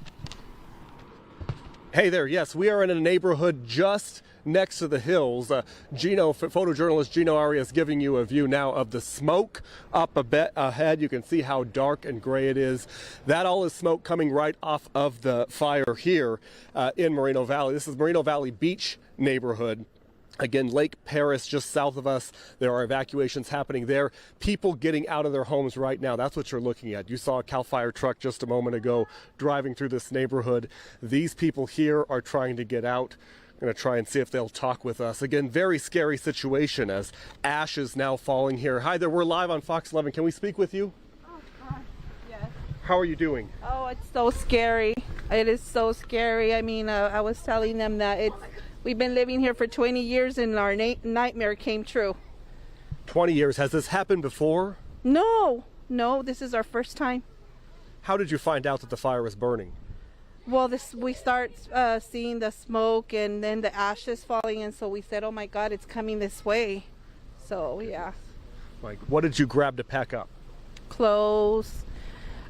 Hey there, yes, we are in a neighborhood just next to the hills. Photojournalist Gino Arias giving you a view now of the smoke up a bit ahead. You can see how dark and gray it is. That all is smoke coming right off of the fire here in Moreno Valley. This is Moreno Valley Beach neighborhood. Again, Lake Paris just south of us. There are evacuations happening there. People getting out of their homes right now. That's what you're looking at. You saw a CAL FIRE truck just a moment ago driving through this neighborhood. These people here are trying to get out. I'm going to try and see if they'll talk with us. Again, very scary situation as ash is now falling here. Hi there, we're live on Fox 11. Can we speak with you? Oh, God. Yes. How are you doing? Oh, it's so scary. It is so scary. I mean, I was telling them that we've been living here for 20 years and our nightmare came true. 20 years. Has this happened before? No, this is our first time. How did you find out that the fire was burning? Well, we start seeing the smoke and then the ashes falling, and so we said, oh my God, it's coming this way. So, yeah. Like, what did you grab to pack up? Clothes,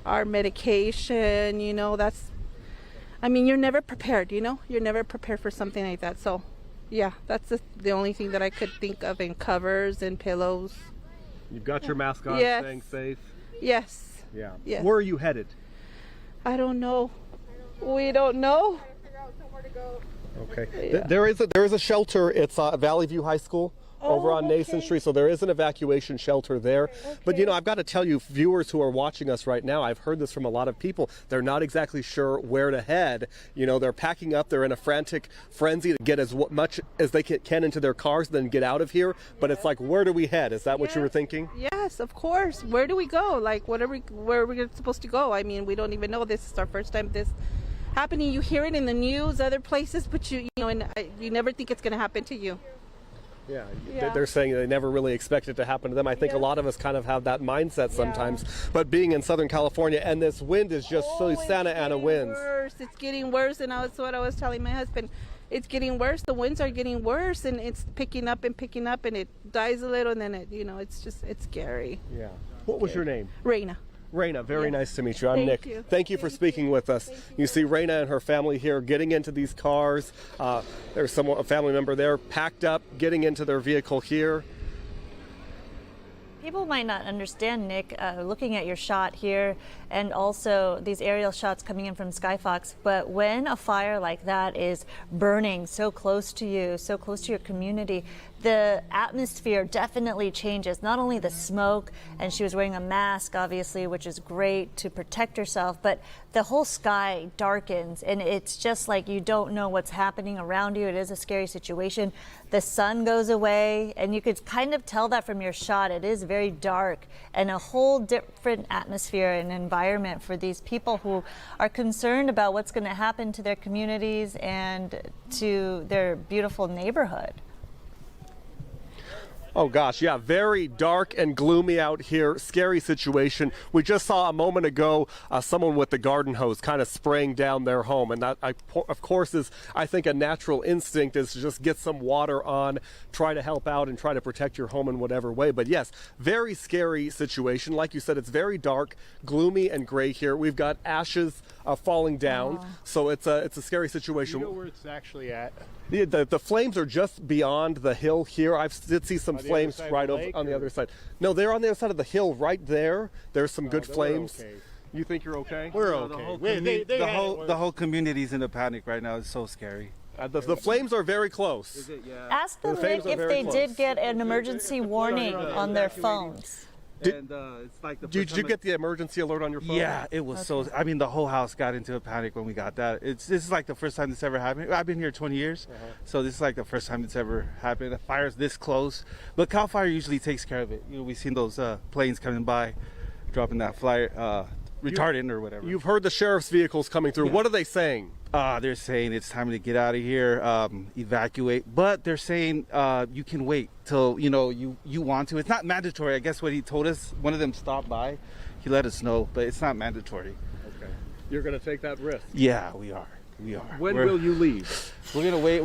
our medication, I mean, you're never prepared, You're never prepared for something like that. So, yeah, that's the only thing that I could think of, and covers and pillows. You've got your mask on, yes. Staying safe? Yes. Yeah. Yes. Where are you headed? I don't know. We don't know. Okay. Yeah. There is a shelter. It's Valley View High School over on Nason okay. Street. So there is an evacuation shelter there. But, you know, I've got to tell you, viewers who are watching us right now, I've heard this from a lot of people. They're not exactly sure where to head. You know, they're packing up. They're in a frantic frenzy to get as much as they can into their cars, then get out of here. But it's like, where do we head? Is that what you were thinking? Yes, of course. Where do we go? Like, where are we supposed to go? I mean, we don't even know. This is our first time this happening. You hear it in the news, other places, but you never think it's going to happen to you. Yeah, Yeah. they're saying they never really expect it to happen to them. I think a lot of us kind of have that mindset sometimes. But being in Southern California, and this wind is just so Santa Ana winds. It's getting worse, and that's what I was telling my husband. It's getting worse. The winds are getting worse, and it's picking up, and it dies a little, and then it's scary. Yeah. What was your name? Reina. Raina, very nice to meet you. I'm Nick. You. Thank you for speaking with us. You see Raina and her family here getting into these cars. There's a family member there packed up, getting into their vehicle here. People might not understand, Nick, looking at your shot here and also these aerial shots coming in from Skyfox, but when a fire like that is burning so close to you, so close to your community, the atmosphere definitely changes. Not only the smoke, and she was wearing a mask, obviously, which is great to protect herself, but the whole sky darkens, and it's just like you don't know what's happening around you. It is a scary situation. The sun goes away, and you could kind of tell that from your shot. It is very dark, and a whole different atmosphere and environment for these people who are concerned about what's going to happen to their communities and to their beautiful neighborhood. Oh gosh, yeah, very dark and gloomy out here. Scary situation. We just saw a moment ago someone with the garden hose kind of spraying down their home, and that, of course, is I think a natural instinct is to just get some water on, try to help out and try to protect your home in whatever way. But yes, very scary situation. Like you said, it's very dark, gloomy, and gray here. We've got ashes falling down, so it's a scary situation. Do you know where it's actually at? The flames are just beyond the hill here. I did see some flames right over on the other side. No, they're on the other side of the hill right there. There's some good flames. Okay. You think you're okay? We're The okay. whole, The whole community's in a panic right now. It's so scary. The flames are very close. Is it? Yeah. Ask them, The Nick, flames are if very they close. did get an emergency warning on their Evacuating. phones. And it's like the Did first you time get the emergency alert on your phone? Yeah, it was so. I mean, the whole house got into a panic when we got that. This is like the first time this ever happened. I've been here 20 years, so this is like the first time it's ever happened. A fire's this close, but Cal Fire usually takes care of it. You know, we've seen those planes coming by, dropping that flyer retardant or whatever. You've heard the sheriff's vehicles coming through. What are they saying? They're saying it's time to get out of here, evacuate. But they're saying you can wait till you want to. It's not mandatory. I guess what he told us. One of them stopped by. He let us know, but it's not mandatory. Okay. You're going to take that risk. Yeah, we are. We are. When will you leave? We're gonna wait.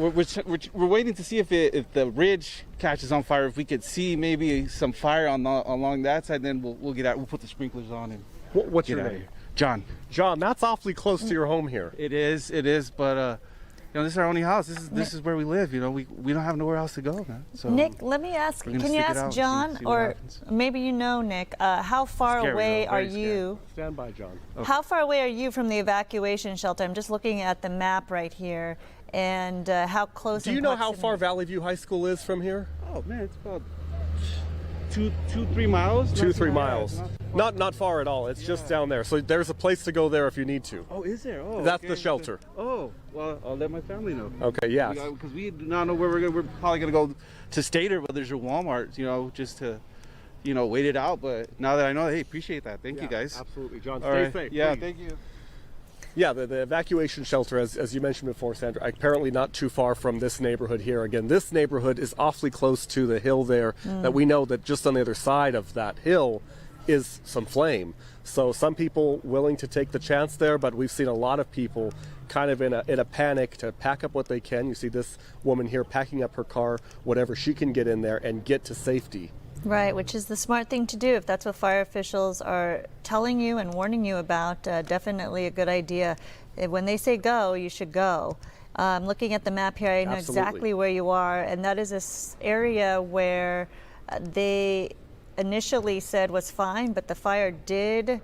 We're waiting to see if the ridge catches on fire. If we could see maybe some fire along that side, then we'll get out. We'll put the sprinklers on and What's get your out of name? here. John. John, that's awfully close to your home here. It is, but this is our only house. This is where we live. We don't have nowhere else to go, man. So Nick, let me ask, we're gonna can you stick it ask out, John, see what or happens. maybe Nick, how far Scary, away though, are very scary. you? Stand by, John. How far away are you from the evacuation shelter? I'm just looking at the map right here, and how close. Do you know how far Valley View High School is from here? Oh man, it's about 2-3 miles. 2-3 miles. Not far at all. It's just down there. So there's a place to go there if you need to. Oh, is there? Oh, That's okay. the shelter. Oh, well, I'll let my family know. Okay, yeah. Because we do not know where we're going. We're probably going to go to Stater, but there's a Walmart, just to, wait it out. But now that I know, hey, appreciate that. Thank you guys. Absolutely, John. All Stay right. safe. Yeah, please. thank you. Yeah, the evacuation shelter, as you mentioned before, Sandra, apparently not too far from this neighborhood here. Again, this neighborhood is awfully close to the hill there that we know that just on the other side of that hill is some flame. So some people willing to take the chance there, but we've seen a lot of people kind of in a panic to pack up what they can. You see this woman here packing up her car, whatever she can get in there and get to safety. Right, which is the smart thing to do. If that's what fire officials are telling you and warning you about, definitely a good idea. When they say go, you should go. Looking at the map here, I know exactly where you are, and that is this area where they initially said was fine, but the fire did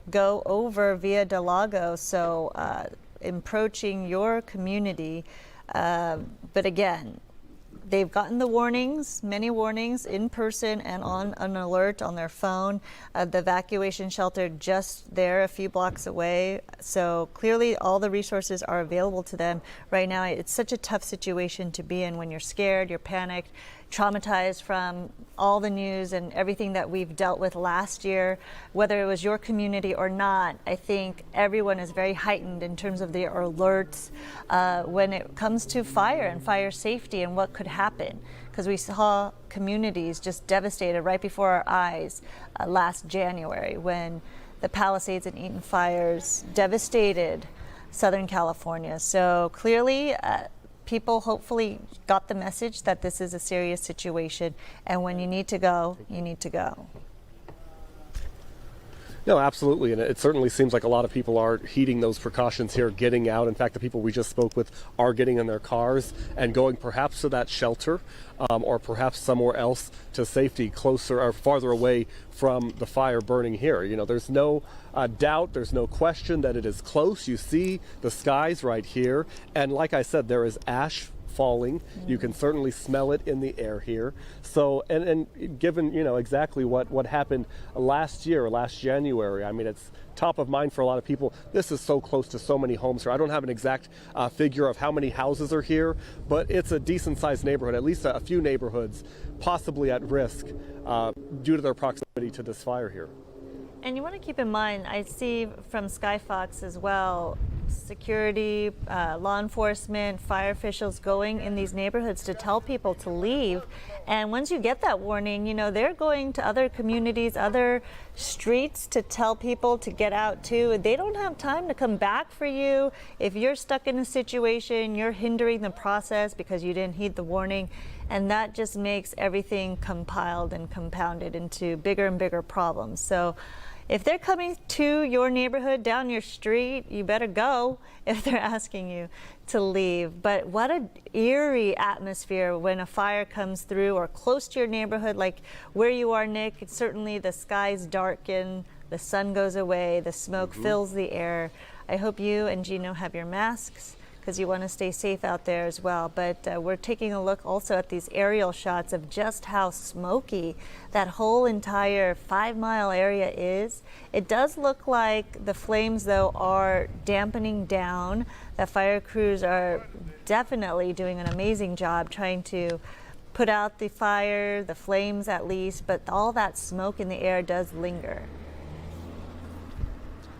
go over Via del Lago, so approaching your community. But again, they've gotten the warnings, many warnings in person and on an alert on their phone. The evacuation shelter just there a few blocks away. So clearly all the resources are available to them right now. It's such a tough situation to be in when you're scared, you're panicked, traumatized from all the news and everything that we've dealt with last year. Whether it was your community or not, I think everyone is very heightened in terms of their alerts when it comes to fire and fire safety and what could happen. Because we saw communities just devastated right before our eyes last January when the Palisades and Eaton fires devastated Southern California. So clearly, people hopefully got the message that this is a serious situation, and when you need to go, you need to go. No, absolutely, and it certainly seems like a lot of people are heeding those precautions here, getting out. In fact, the people we just spoke with are getting in their cars and going perhaps to that shelter or perhaps somewhere else to safety, closer or farther away from the fire burning here. You know, there's no doubt, there's no question that it is close. You see the skies right here, and like I said, there is ash falling. You can certainly smell it in the air here. So, and given, you know, exactly what happened last year, last January, I mean, it's top of mind for a lot of people. This is so close to so many homes here. I don't have an exact figure of how many houses are here, but it's a decent sized neighborhood, at least a few neighborhoods possibly at risk due to their proximity to this fire here. And you want to keep in mind, I see from Skyfox as well, security, law enforcement, fire officials going in these neighborhoods to tell people to leave. And once you get that warning, you know, they're going to other communities, other streets to tell people to get out too. They don't have time to come back for you. If you're stuck in a situation, you're hindering the process because you didn't heed the warning. And that just makes everything compiled and compounded into bigger and bigger problems. So if they're coming to your neighborhood, down your street, you better go if they're asking you to leave. But what an eerie atmosphere when a fire comes through or close to your neighborhood, like where you are, Nick. It's certainly the skies darken, the sun goes away, the smoke fills the air. I hope you and Gino have your masks, because you want to stay safe out there as well. But we're taking a look also at these aerial shots of just how smoky that whole entire 5-mile area is. It does look like the flames, though, are dampening down. The fire crews are definitely doing an amazing job trying to put out the fire, the flames at least, but all that smoke in the air does linger.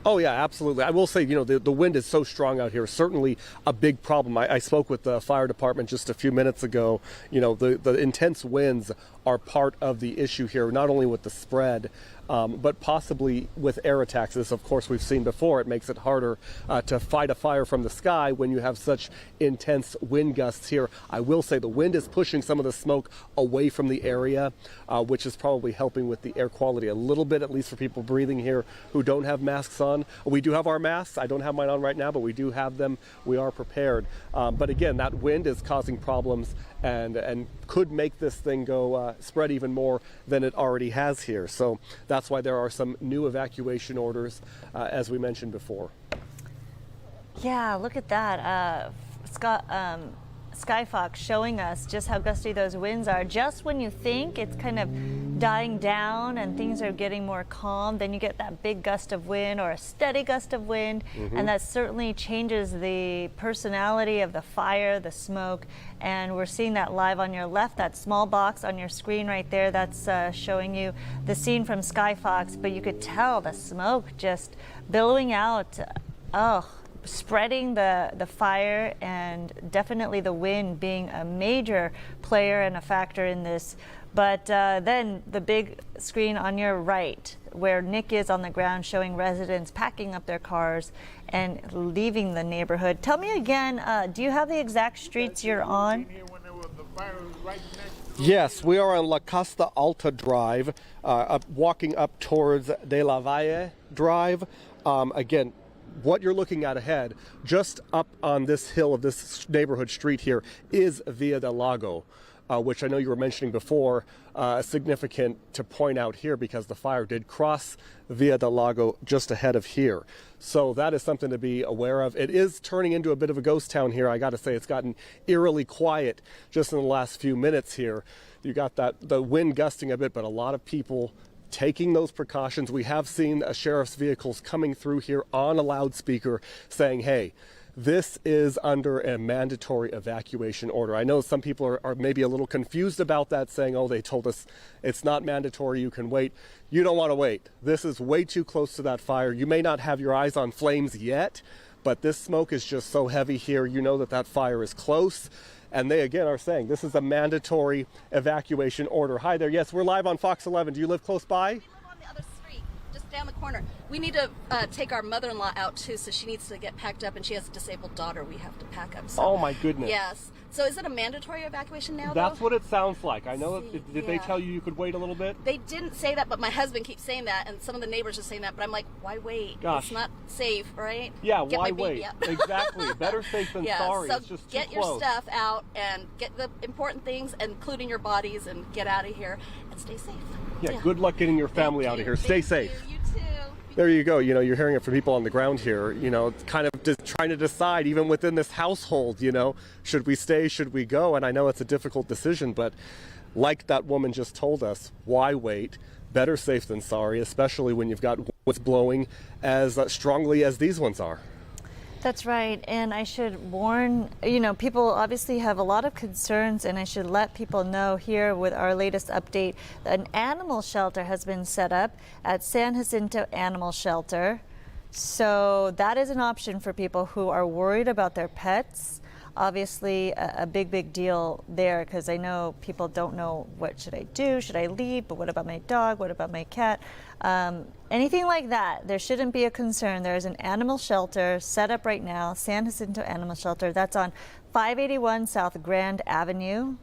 Oh, yeah, absolutely. I will say, you know, the wind is so strong out here, certainly a big problem. I spoke with the fire department just a few minutes ago. You know, the intense winds are part of the issue here, not only with the spread, but possibly with air attacks. This, of course, we've seen before. It makes it harder to fight a fire from the sky when you have such intense wind gusts here. I will say the wind is pushing some of the smoke away from the area, which is probably helping with the air quality a little bit, at least for people breathing here who don't have masks on. We do have our masks. I don't have mine on right now, but we do have them. We are prepared. But again, that wind is causing problems and could make this thing go spread even more than it already has here. So that's why there are some new evacuation orders, as we mentioned before. Yeah, look at that. Skyfox showing us just how gusty those winds are. Just when you think it's kind of dying down and things are getting more calm, then you get that big gust of wind or a steady gust of wind, and that certainly changes the personality of the fire, the smoke. And we're seeing that live on your left, that small box on your screen right there, that's showing you the scene from Skyfox, but you could tell the smoke just billowing out. Spreading the fire, and definitely the wind being a major player and a factor in this. But then the big screen on your right, where Nick is on the ground, showing residents packing up their cars and leaving the neighborhood. Tell me again, do you have the exact streets you're on? Yes, we are on La Costa Alta Drive, walking up towards De La Valle Drive. Again, what you're looking at ahead, just up on this hill of this neighborhood street here, is Via del Lago. which I know you were mentioning before, significant to point out here because the fire did cross Via del Lago just ahead of here. So that is something to be aware of. It is turning into a bit of a ghost town here. I got to say, it's gotten eerily quiet just in the last few minutes here. You got the wind gusting a bit, but a lot of people taking those precautions. We have seen sheriff's vehicles coming through here on a loudspeaker saying, hey, this is under a mandatory evacuation order. I know some people are maybe a little confused about that, saying, oh, they told us it's not mandatory, you can wait. You don't want to wait. This is way too close to that fire. You may not have your eyes on flames yet, but this smoke is just so heavy here. You know that that fire is close. And they, again, are saying this is a mandatory evacuation order. Hi there. Yes, we're live on Fox 11. Do you live close by? We live on the other street, just down the corner. We need to take our mother-in-law out, too, so she needs to get packed up, and she has a disabled daughter we have to pack up. So. Oh, my goodness. Yes. So is it a mandatory evacuation now, That's though? what it sounds like. I know. Did they Yeah. tell you could wait a little bit? They didn't say that, but my husband keeps saying that, and some of the neighbors are saying that, but I'm like, why wait? Gosh. It's not safe, right? Yeah, Get why my baby wait? up. Exactly. Better safe than Yeah, sorry. so It's just get too your close. stuff out and get the important things, including your bodies, and get out of here and stay safe. Yeah, good luck getting your family Thank out of you. here. Stay Thank safe. You too. There you go. You know, you're hearing it from people on the ground here, you know, kind of just trying to decide, even within this household, you know, should we stay, should we go? And I know it's a difficult decision, but like that woman just told us, why wait? Better safe than sorry, especially when you've got winds blowing as strongly as these ones are. That's right. And I should warn, people obviously have a lot of concerns, and I should let people know here with our latest update, an animal shelter has been set up at San Jacinto Animal Shelter. So that is an option for people who are worried about their pets. Obviously a big deal there, because I know people don't know, what should I do? Should I leave? But what about my dog? What about my cat? Anything like that, there shouldn't be a concern. There is an animal shelter set up right now, San Jacinto Animal Shelter. That's on 581 South Grand Avenue.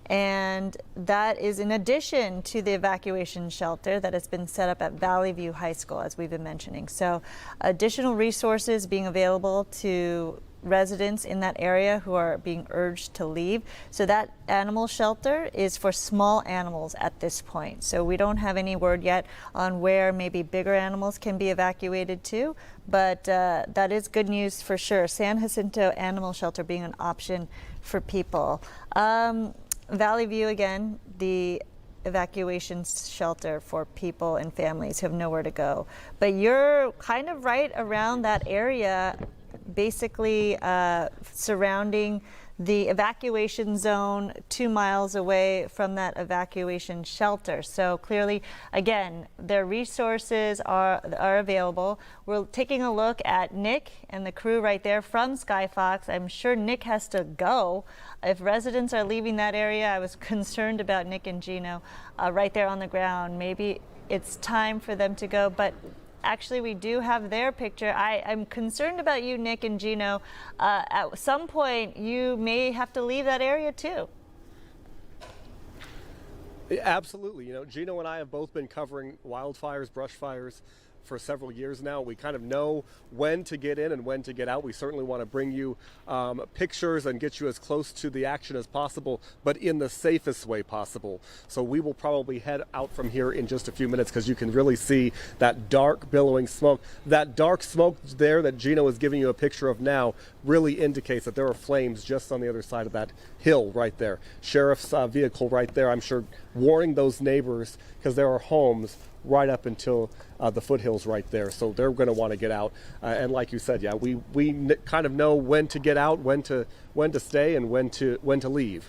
And that is in addition to the evacuation shelter that has been set up at Valley View High School, as we've been mentioning. So additional resources being available to residents in that area who are being urged to leave. So that animal shelter is for small animals at this point. So we don't have any word yet on where maybe bigger animals can be evacuated to, but that is good news for sure. San Jacinto Animal Shelter being an option for people. Valley View, again, the evacuation shelter for people and families who have nowhere to go. But you're kind of right around that area, basically surrounding the evacuation zone 2 miles away from that evacuation shelter. So clearly, again, their resources are available. We're taking a look at Nick and the crew right there from Skyfox. I'm sure Nick has to go. If residents are leaving that area, I was concerned about Nick and Gino right there on the ground. Maybe it's time for them to go, but actually, we do have their picture. I'm concerned about you, Nick and Gino. At some point, you may have to leave that area too. Absolutely. You know, Gino and I have both been covering wildfires, brush fires for several years now. We kind of know when to get in and when to get out. We certainly want to bring you pictures and get you as close to the action as possible, but in the safest way possible. So we will probably head out from here in just a few minutes, because you can really see that dark billowing smoke. That dark smoke there that Gino is giving you a picture of now really indicates that there are flames just on the other side of that hill right there. Sheriff's vehicle right there, I'm sure, warning those neighbors, because there are homes right up until the foothills right there. So they're going to want to get out. And like you said, yeah, we kind of know when to get out, when to stay, and when to leave.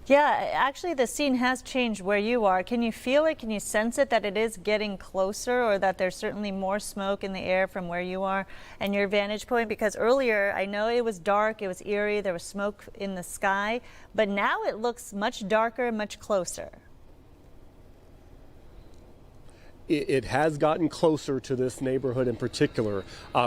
Yeah, actually the scene has changed where you are. Can you feel it? Can you sense it, that it is getting closer, or that there's certainly more smoke in the air from where you are and your vantage point? Because earlier, I know it was dark, it was eerie, there was smoke in the sky, but now it looks much darker, much closer. It has gotten closer to this neighborhood in particular,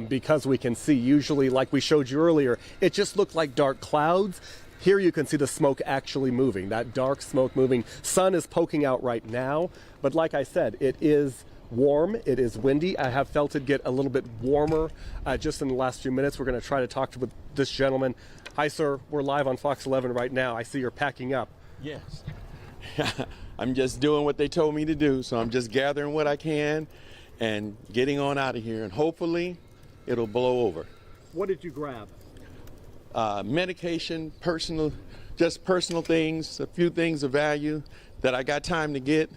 because we can see, usually, like we showed you earlier, it just looked like dark clouds. Here you can see the smoke actually moving, that dark smoke moving. Sun is poking out right now, but like I said, it is warm, it is windy. I have felt it get a little bit warmer just in the last few minutes. We're going to try to talk to this gentleman. Hi, sir. We're live on Fox 11 right now. I see you're packing up. Yes. I'm just doing what they told me to do, so I'm just gathering what I can and getting on out of here, and hopefully it'll blow over. What did you grab? Medication, personal things, a few things of value that I got time to get,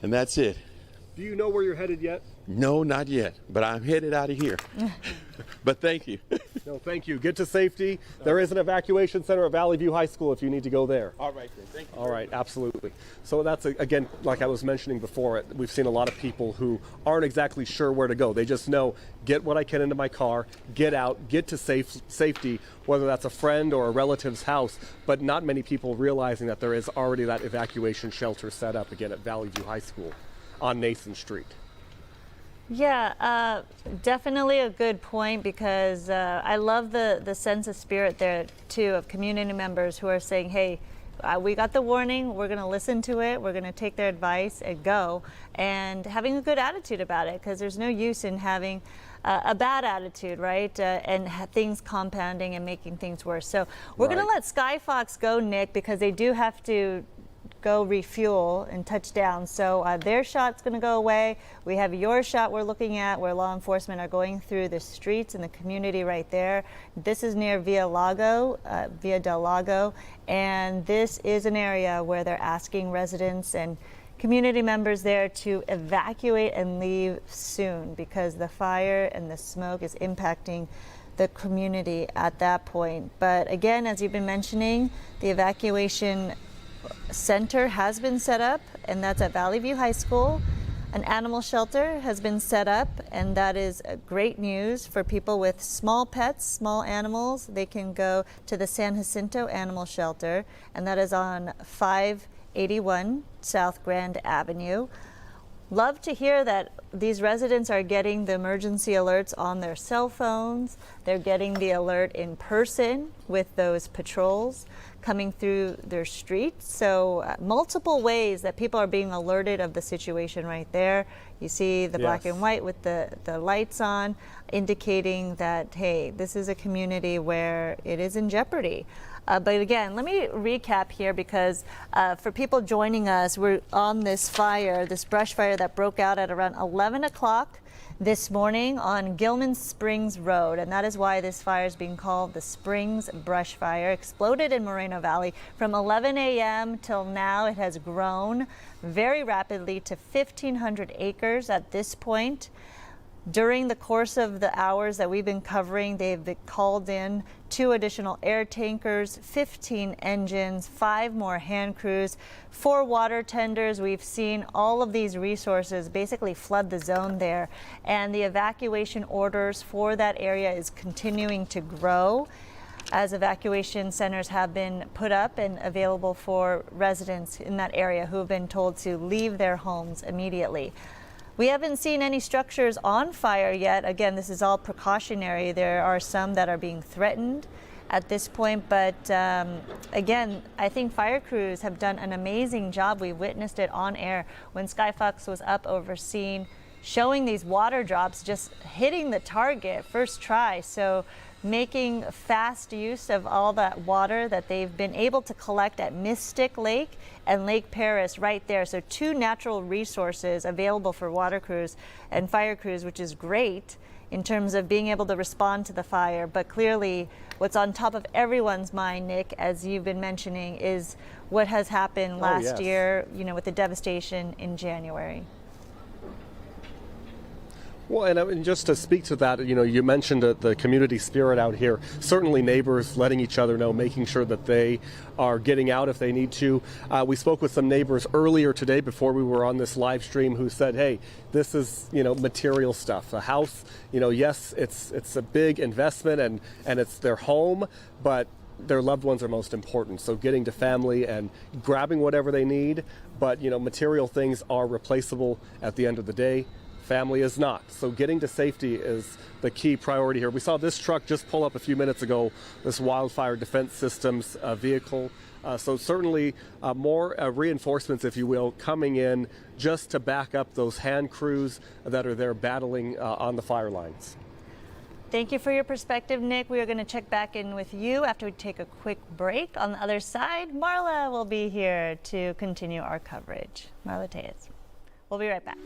and that's it. Do you know where you're headed yet? No, not yet, but I'm headed out of here. But thank you. No, thank you. Get to safety. There is an evacuation center at Valley View High School if you need to go there. All right, then. Thank you. All right, absolutely. So that's, again, like I was mentioning before, we've seen a lot of people who aren't exactly sure where to go. They just know, get what I can into my car, get out, get to safety, whether that's a friend or a relative's house, but not many people realizing that there is already that evacuation shelter set up, again, at Valley View High School on Nathan Street. Yeah, definitely a good point, because I love the sense of spirit there too of community members who are saying, hey, we got the warning, we're going to listen to it, we're going to take their advice and go, and having a good attitude about it, because there's no use in having a bad attitude, right? And things compounding and making things worse. So we're going to let Sky Fox go, Nick, because they do have to go refuel and touch down. So their shot's going to go away. We have your shot we're looking at, where law enforcement are going through the streets in the community right there. This is near Via del Lago, and this is an area where they're asking residents and community members there to evacuate and leave soon, because the fire and the smoke is impacting the community at that point. But again, as you've been mentioning, the evacuation center has been set up, and that's at Valley View High School. An animal shelter has been set up, and that is great news for people with small pets, small animals. They can go to the San Jacinto Animal Shelter, and that is on 581 South Grand Avenue. Love to hear that these residents are getting the emergency alerts on their cell phones. They're getting the alert in person with those patrols coming through their streets. So multiple ways that people are being alerted of the situation right there. You see the black and white with the lights on, indicating that, hey, this is a community where it is in jeopardy. But again, let me recap here, because for people joining us, we're on this fire, this brush fire that broke out at around 11 o'clock this morning on Gilman Springs Road, and that is why this fire is being called the Springs Brush Fire. Exploded in Moreno Valley from 11 a.m. till now. It has grown very rapidly to 1,500 acres at this point. During the course of the hours that we've been covering, they've called in 2 additional air tankers, 15 engines, 5 more hand crews, 4 water tenders. We've seen all of these resources basically flood the zone there, and the evacuation orders for that area is continuing to grow as evacuation centers have been put up and available for residents in that area who have been told to leave their homes immediately. We haven't seen any structures on fire yet. Again, this is all precautionary. There are some that are being threatened at this point, but again, I think fire crews have done an amazing job. We witnessed it on air when Sky Fox was up overseeing, showing these water drops just hitting the target first try. So making fast use of all that water that they've been able to collect at Mystic Lake and Lake Paris right there. So 2 natural resources available for water crews and fire crews, which is great in terms of being able to respond to the fire. But clearly what's on top of everyone's mind, Nick, as you've been mentioning, is what has happened last year, with the devastation in January. Well, and just to speak to that, you mentioned the community spirit out here. Certainly neighbors letting each other know, making sure that they are getting out if they need to. We spoke with some neighbors earlier today before we were on this live stream who said, hey, this is, material stuff. A house, yes, it's a big investment and it's their home, but their loved ones are most important. So getting to family and grabbing whatever they need, but, material things are replaceable at the end of the day. Family is not. So getting to safety is the key priority here. We saw this truck just pull up a few minutes ago, this Wildfire Defense Systems vehicle. So certainly more reinforcements, if you will, coming in just to back up those hand crews that are there battling on the fire lines. Thank you for your perspective, Nick. We are going to check back in with you after we take a quick break. On the other side, Marla will be here to continue our coverage. Marla Tejas. We'll be right back.